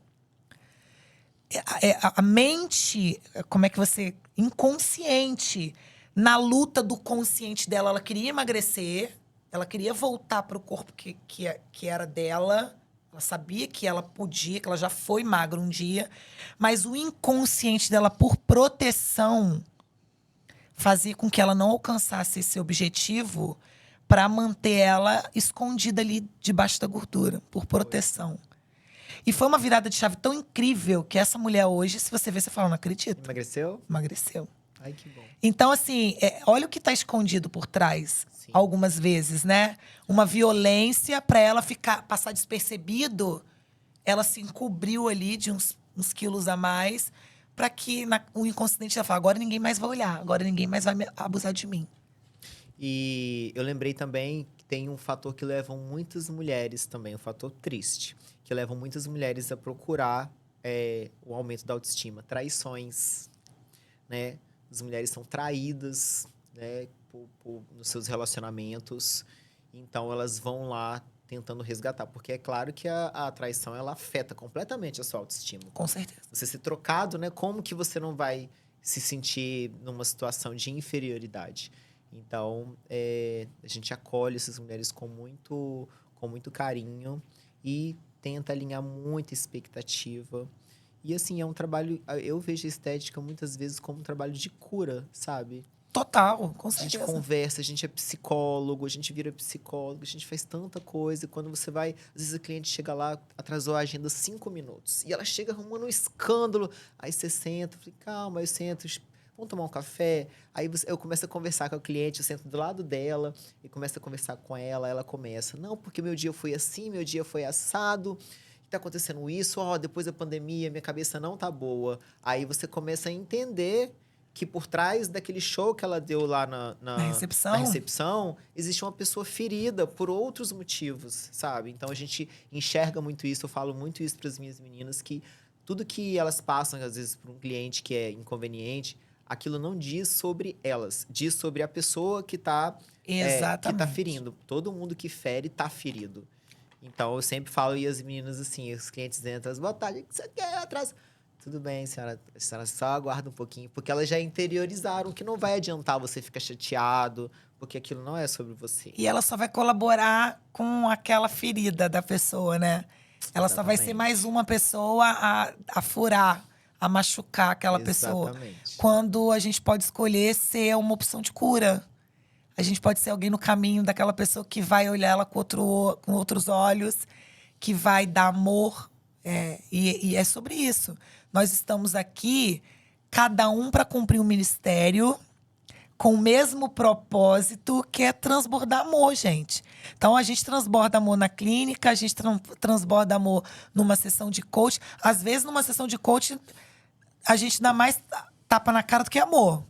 A mente, como é que você... Inconsciente. Na luta do consciente dela, ela queria emagrecer. Ela queria voltar para o corpo que era dela. Ela sabia que ela podia, que ela já foi magra um dia. Mas o inconsciente dela, por proteção, fazia com que ela não alcançasse esse objetivo para manter ela escondida ali debaixo da gordura, por proteção. E foi uma virada de chave tão incrível que essa mulher hoje, se você ver, você fala, não acredito. Emagreceu? Emagreceu. Ai, que bom. Então, assim, olha o que está escondido por trás, Sim. algumas vezes, né? Uma violência para ela passar despercebido, ela se encobriu ali de uns quilos a mais, para que o inconsciente ela fala, agora ninguém mais vai olhar, agora ninguém mais vai abusar de mim. E eu lembrei também que tem um fator que levam muitas mulheres também, um fator triste, que levam muitas mulheres a procurar o aumento da autoestima. Traições, né? As mulheres são traídas, né, nos seus relacionamentos. Então, elas vão lá tentando resgatar. Porque é claro que a traição, ela afeta completamente a sua autoestima. Com certeza. Você ser trocado, né? Como que você não vai se sentir numa situação de inferioridade? Então, a gente acolhe essas mulheres com muito carinho e tenta alinhar muita expectativa. E, assim, é um trabalho... Eu vejo a estética, muitas vezes, como um trabalho de cura, sabe? Total, com A gente certeza. conversa, a gente é psicólogo, a gente vira psicólogo, a gente faz tanta coisa. E quando você vai... Às vezes, a cliente chega lá, atrasou a agenda 5 minutos. E ela chega arrumando um escândalo. Aí você senta, fala, calma, eu sento... Vamos tomar um café? Aí eu começo a conversar com a cliente, eu sento do lado dela e começo a conversar com ela. Ela começa, não, porque meu dia foi assim, meu dia foi assado, tá acontecendo isso, depois da pandemia, minha cabeça não tá boa. Aí você começa a entender que por trás daquele show que ela deu lá Na recepção. na recepção, existe uma pessoa ferida por outros motivos, sabe? Então a gente enxerga muito isso, eu falo muito isso para as minhas meninas, que tudo que elas passam, às vezes, para um cliente que é inconveniente, aquilo não diz sobre elas, diz sobre a pessoa que tá ferindo. Todo mundo que fere tá ferido. Então, eu sempre falo, e as meninas assim, os clientes entram, boa tarde, o que você quer atrás? Tudo bem, senhora, a senhora só aguarda um pouquinho, porque elas já interiorizaram que não vai adiantar você ficar chateado, porque aquilo não é sobre você. E ela só vai colaborar com aquela ferida da pessoa, né? Ela só vai ser mais uma pessoa a furar, a machucar aquela pessoa. Quando a gente pode escolher ser uma opção de cura. A gente pode ser alguém no caminho daquela pessoa que vai olhar ela com outros olhos, que vai dar amor. E é sobre isso. Nós estamos aqui, cada um para cumprir um ministério com o mesmo propósito, que é transbordar amor, gente. Então, a gente transborda amor na clínica, a gente transborda amor numa sessão de coach. Às vezes, numa sessão de coach, a gente dá mais tapa na cara do que amor.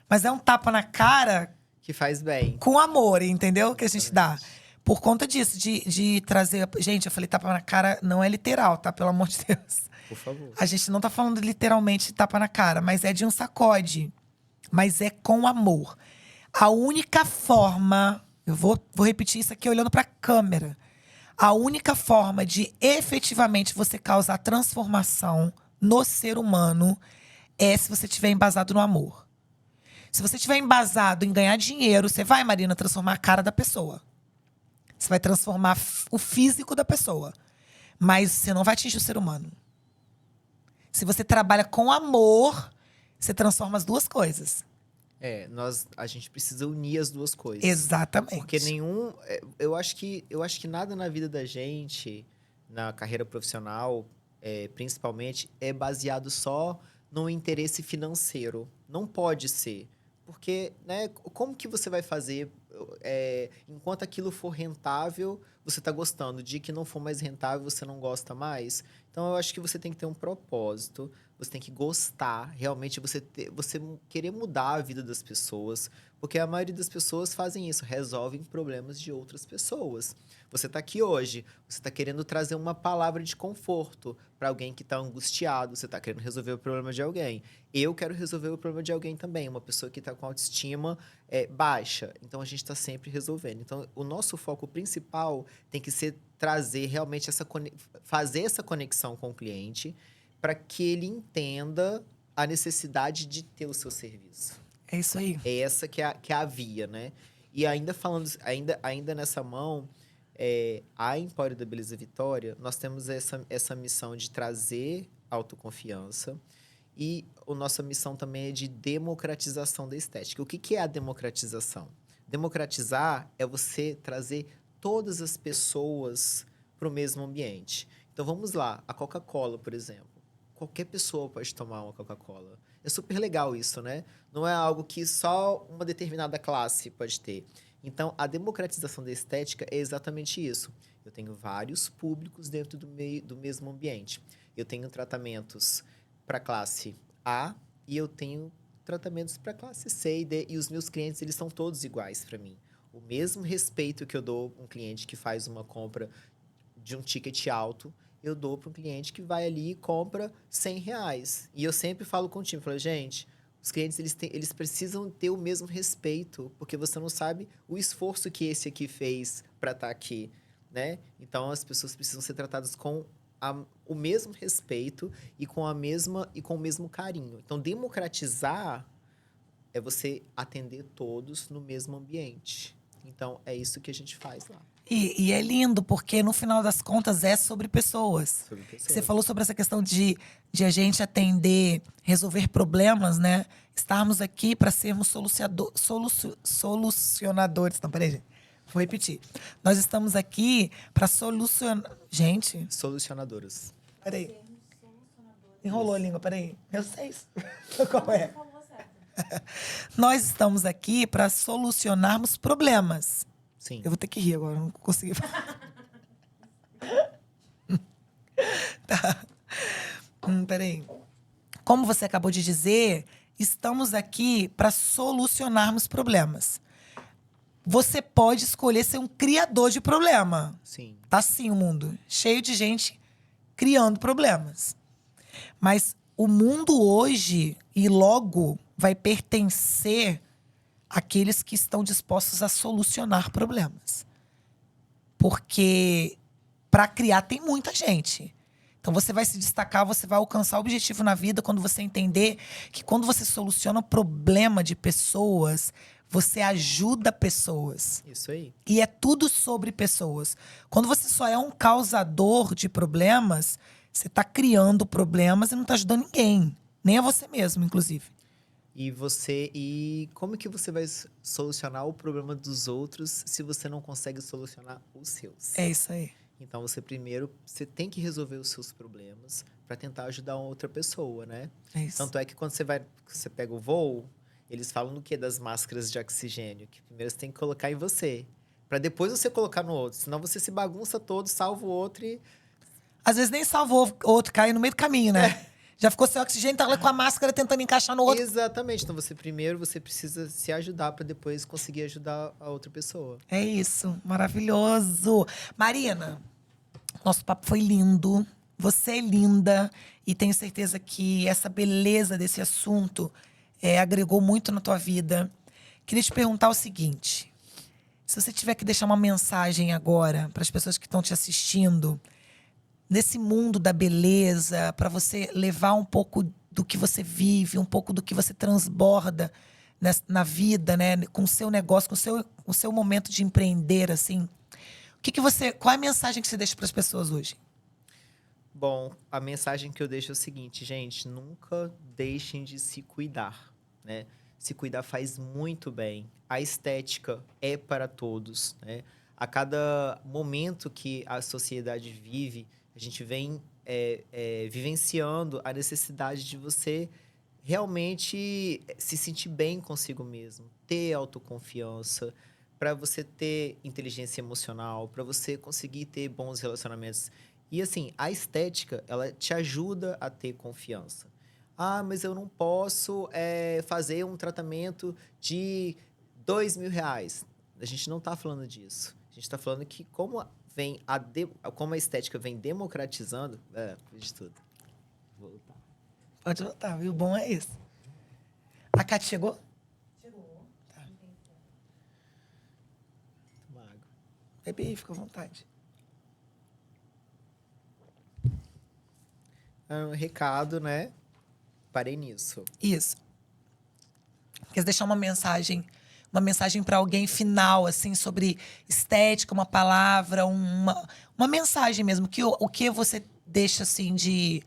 Mas é um tapa na cara... que faz bem. Com amor, entendeu? Que a gente dá. Por conta disso, de trazer... Gente, eu falei tapa na cara, não é literal, tá? Pelo amor de Deus. Por favor. A gente não tá falando literalmente de tapa na cara, mas é de um sacode. Mas é com amor. A única forma... Eu vou repetir isso aqui olhando pra câmera. A única forma de efetivamente você causar transformação no ser humano é se você estiver embasado no amor. Se você estiver embasado em ganhar dinheiro, você vai, Marina, transformar a cara da pessoa. Você vai transformar o físico da pessoa. Mas você não vai atingir o ser humano. Se você trabalha com amor, você transforma as duas coisas. A gente precisa unir as duas coisas. Exatamente. Porque eu acho que nada na vida da gente, na carreira profissional, principalmente, é baseado só no interesse financeiro. Não pode ser. Porque, né, como que você vai fazer enquanto aquilo for rentável, você está gostando. De que não for mais rentável, você não gosta mais. Então, eu acho que você tem que ter um propósito. Você tem que gostar. Realmente, você querer mudar a vida das pessoas. Porque a maioria das pessoas fazem isso. Resolvem problemas de outras pessoas. Você está aqui hoje. Você está querendo trazer uma palavra de conforto para alguém que está angustiado. Você está querendo resolver o problema de alguém. Eu quero resolver o problema de alguém também. Uma pessoa que está com autoestima baixa. Então, a gente está sempre resolvendo. Então, o nosso foco principal tem que ser trazer realmente fazer essa conexão com o cliente para que ele entenda a necessidade de ter o seu serviço. É isso aí. É essa que é a via, né? E ainda falando, ainda nessa mão, a Empório da Beleza Vitória, nós temos essa missão de trazer autoconfiança e a nossa missão também é de democratização da estética. O que é a democratização? Democratizar é você trazer todas as pessoas para o mesmo ambiente. Então vamos lá, a Coca-Cola, por exemplo. Qualquer pessoa pode tomar uma Coca-Cola. É super legal isso, né? Não é algo que só uma determinada classe pode ter. Então, a democratização da estética é exatamente isso. Eu tenho vários públicos dentro do mesmo ambiente. Eu tenho tratamentos para classe A e eu tenho tratamentos para classe C e D. E os meus clientes, eles são todos iguais para mim. O mesmo respeito que eu dou a um cliente que faz uma compra de um ticket alto, eu dou para um cliente que vai ali e compra R$ 100. E eu sempre falo com o time, falo, gente, os clientes eles precisam ter o mesmo respeito, porque você não sabe o esforço que esse aqui fez para estar aqui, né? Então as pessoas precisam ser tratadas com o mesmo respeito e com o mesmo carinho. Então democratizar é você atender todos no mesmo ambiente. Então é isso que a gente faz lá. E é lindo, porque no final das contas é sobre pessoas. Sobre pessoas. Você falou sobre essa questão de a gente atender, resolver problemas, né? Estarmos aqui para sermos solucionadores. Não, peraí, gente. Vou repetir. Nós estamos aqui para solucionar. Gente, Solucionadoras. peraí. Enrolou a língua, peraí. Eu sei isso. Qual é? Nós estamos aqui para solucionarmos problemas. Sim. Eu vou ter que rir agora, não consegui falar. Tá. Peraí. Como você acabou de dizer, estamos aqui para solucionarmos problemas. Você pode escolher ser um criador de problema. Sim. Tá assim o mundo, cheio de gente criando problemas. Mas o mundo hoje e logo vai pertencer àqueles que estão dispostos a solucionar problemas. Porque para criar tem muita gente. Então você vai se destacar, você vai alcançar o objetivo na vida quando você entender que quando você soluciona o problema de pessoas, você ajuda pessoas. Isso aí. E é tudo sobre pessoas. Quando você só é um causador de problemas, você está criando problemas e não está ajudando ninguém. Nem a você mesmo, inclusive. E como que você vai solucionar o problema dos outros se você não consegue solucionar os seus? É isso aí. Então você tem que resolver os seus problemas para tentar ajudar outra pessoa, né? É isso. Tanto é que quando você pega o voo, eles falam do quê? Das máscaras de oxigênio, que primeiro você tem que colocar em você, para depois você colocar no outro, senão você se bagunça todo, salva o outro e Às vezes nem salvou o outro, caiu no meio do caminho, né? Já ficou sem oxigênio, tá lá com a máscara tentando encaixar no outro. Exatamente. Então primeiro você precisa se ajudar para depois conseguir ajudar a outra pessoa. É isso, maravilhoso. Marina, nosso papo foi lindo. Você é linda e tenho certeza que essa beleza desse assunto agregou muito na tua vida. Queria te perguntar o seguinte: se você tiver que deixar uma mensagem agora para as pessoas que estão te assistindo, nesse mundo da beleza, para você levar um pouco do que você vive, um pouco do que você transborda na vida, né, com o seu negócio, com o seu momento de empreender, assim. Qual é a mensagem que você deixa para as pessoas hoje? Bom, a mensagem que eu deixo é o seguinte, gente, nunca deixem de se cuidar, né? Se cuidar faz muito bem. A estética é para todos, né? A cada momento que a sociedade vive, a gente vem vivenciando a necessidade de você realmente se sentir bem consigo mesmo, ter autoconfiança, para você ter inteligência emocional, para você conseguir ter bons relacionamentos. E assim, a estética, ela te ajuda a ter confiança. Ah, mas eu não posso fazer um tratamento de R$ 2.000. A gente não está falando disso. A gente está falando que como a estética vem democratizando... de tudo. Vou voltar. Pode voltar, viu? Bom é isso. A Cátia chegou? Tá. Toma água. Bebe aí, fica à vontade. Um recado, né? Parei nisso. Isso. Quer deixar uma mensagem para alguém final, assim, sobre estética, uma palavra, uma mensagem mesmo. O que você deixa, assim, de...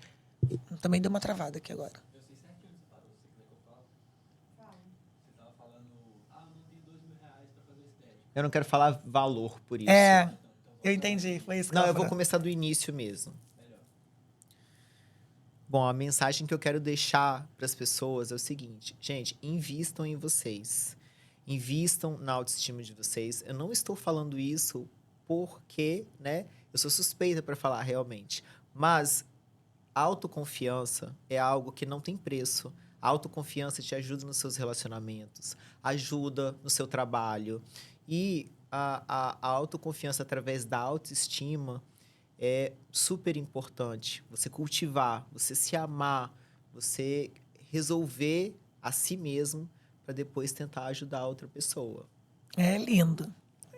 Também deu uma travada aqui agora. Eu sei certinho onde você parou. Você quer que eu fale? Fala. Você estava falando, não tenho R$ 2.000 para fazer estética. Eu não quero falar valor por isso. Eu entendi. Foi isso que Não, ela eu vou falou. começar do início mesmo. Melhor. Bom, a mensagem que eu quero deixar para as pessoas é o seguinte. Gente, invistam em vocês. Invistam na autoestima de vocês. Eu não estou falando isso porque, né? Eu sou suspeita para falar realmente. Mas autoconfiança é algo que não tem preço. A autoconfiança te ajuda nos seus relacionamentos, ajuda no seu trabalho. E a autoconfiança através da autoestima é super importante. Você cultivar, você se amar, você resolver a si mesmo para depois tentar ajudar a outra pessoa. É lindo.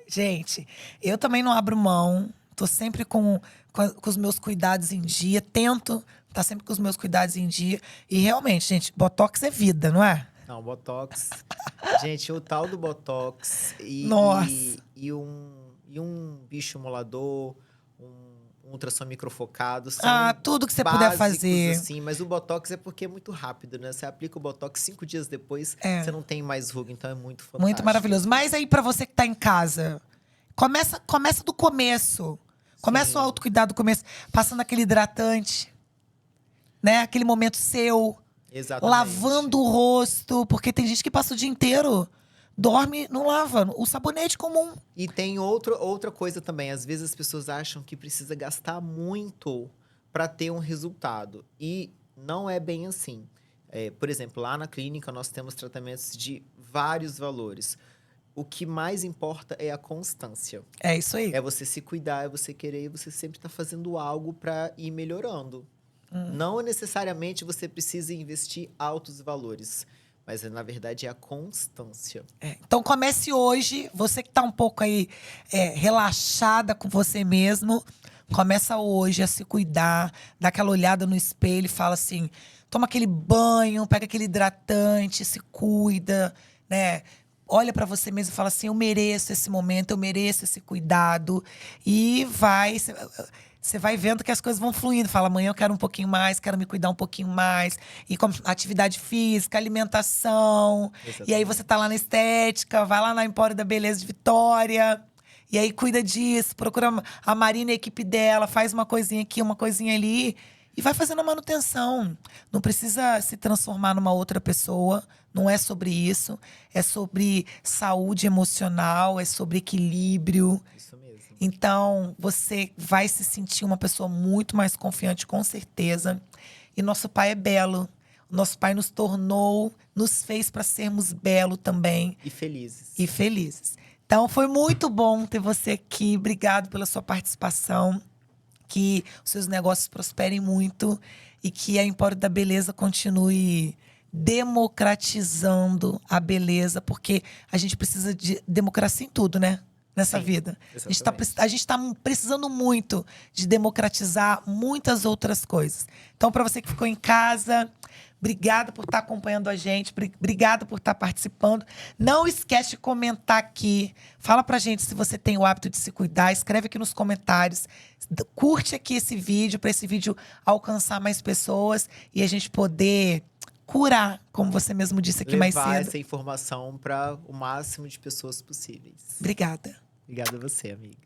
Gente, eu também não abro mão. Tô sempre com os meus cuidados em dia. Tento estar sempre com os meus cuidados em dia. E realmente, gente, Botox é vida, não é? Não, Botox... Gente, o tal do Botox Nossa. e um bioestimulador, um ultrassom microfocado, são tudo que você puder básicos, fazer. assim, mas o Botox é porque é muito rápido, né? Você aplica o Botox 5 dias depois, você não tem mais ruga, então é muito fantástico. Muito maravilhoso. Mas aí, pra você que tá em casa, começa do começo. Começa Sim. o autocuidado do começo. Passando aquele hidratante, né? Aquele momento seu. Exatamente. Lavando o rosto. Porque tem gente que passa o dia inteiro, dorme, não lava. O sabonete comum. E tem outra coisa também. Às vezes as pessoas acham que precisa gastar muito para ter um resultado. E não é bem assim. Por exemplo, lá na clínica nós temos tratamentos de vários valores. O que mais importa é a constância. É isso aí. É você se cuidar, é você querer, e você sempre tá fazendo algo para ir melhorando. Não necessariamente você precisa investir altos valores, mas na verdade é a constância. Então comece hoje, você que tá um pouco aí relaxada com você mesmo, começa hoje a se cuidar, dá aquela olhada no espelho e fala assim, toma aquele banho, pega aquele hidratante, se cuida, né? Olha pra você mesmo e fala assim, eu mereço esse momento, eu mereço esse cuidado. E você vai vendo que as coisas vão fluindo. Fala, amanhã eu quero um pouquinho mais, quero me cuidar um pouquinho mais. E com atividade física, alimentação. Exatamente. E aí você tá lá na estética, vai lá na Empório da Beleza de Vitória. E aí cuida disso, procura a Marina e a equipe dela, faz uma coisinha aqui, uma coisinha ali. E vai fazendo a manutenção. Não precisa se transformar numa outra pessoa. Não é sobre isso. É sobre saúde emocional, é sobre equilíbrio. Isso mesmo. Então, você vai se sentir uma pessoa muito mais confiante, com certeza. E nosso pai é belo. Nosso pai nos tornou, nos fez para sermos belos também. E felizes. E felizes. Então, foi muito bom ter você aqui. Obrigado pela sua participação. Que os seus negócios prosperem muito e que a Empório da Beleza continue democratizando a beleza, porque a gente precisa de democracia em tudo, né? Nessa Sim, vida. exatamente. A gente tá precisando muito de democratizar muitas outras coisas. Então, para você que ficou em casa, obrigada por estar acompanhando a gente, obrigada por estar participando. Não esquece de comentar aqui. Fala pra gente se você tem o hábito de se cuidar. Escreve aqui nos comentários. Curte aqui esse vídeo, para esse vídeo alcançar mais pessoas e a gente poder curar, como você mesmo disse aqui mais Levar cedo. essa informação para o máximo de pessoas possíveis. Obrigada. Obrigado a você, amiga.